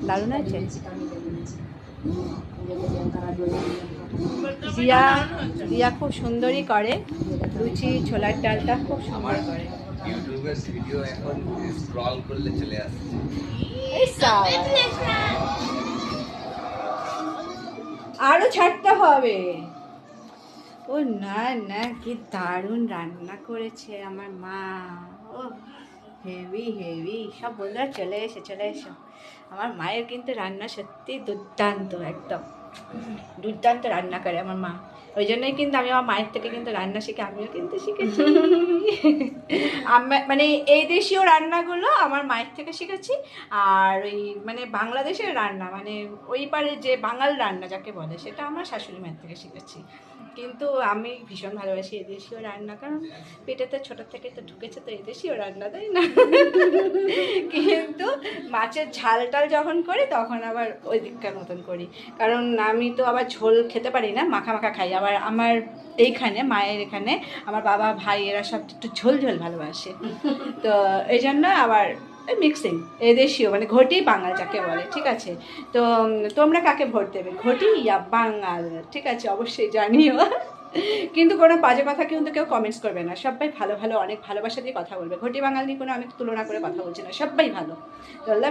দারুণ আছে। দিয়া দিয়া খুব সুন্দরই করে লুচি, ছোলার ডালটা খুব সুন্দর করে। ইউটিউবের ভিডিও এখন স্ক্রল করলে চলে আসছে। এই সাবাস। আরো ছাড়তে হবে। ও না না, কি দারুণ রান্না করেছে আমার মা। ও হেভি হেভি। সব বন্ধুরা চলে এসো। আমার মায়ের কিন্তু রান্না সত্যি দুর্দান্ত, একদম দুর্দান্ত রান্না করে আমার মা। ওই জন্যই কিন্তু আমি আমার মায়ের থেকে কিন্তু রান্না শিখে আমিও কিন্তু শিখেছি। মানে এই দেশীয় রান্নাগুলো আমার মায়ের থেকে শিখেছি। আর ওই মানে বাংলাদেশের রান্না, মানে ওই পারে যে বাঙাল রান্না যাকে বলে, সেটা আমার শাশুড়ি মায়ের থেকে শিখেছি। কিন্তু আমি ভীষণ ভালোবাসি এই দেশীয় রান্না, কারণ পেটেতে ছোটো থেকে তো ঢুকেছে তো এই দেশীয় রান্না, তাই না? কিন্তু মাছের ঝাল টাল যখন করি তখন আবার ওই দিককার মতন করি, কারণ আমি তো আবার ঝোল খেতে পারি না, মাখা মাখা খাই। আবার আমার এইখানে মায়ের এখানে আমার বাবা ভাই এরা সব একটু ঝোল ঝোল ভালোবাসে, তো এই জন্য আবার মিক্সিং এই দেশীয় মানে ঘটি বাঙাল যাকে বলে। ঠিক আছে, তো তোমরা কাকে ভোট দেবে, ঘটি ইয়া বাঙাল? ঠিক আছে, অবশ্যই জানিও। কিন্তু কোনো বাজে কথা কিন্তু কেউ কমেন্টস করবে না, সবাই ভালো ভালো অনেক ভালোবাসা দিয়ে কথা বলবে। ঘটি বাঙাল নিয়ে কোনো আমি তুলনা করে কথা বলছি না, সবাই ভালো। তো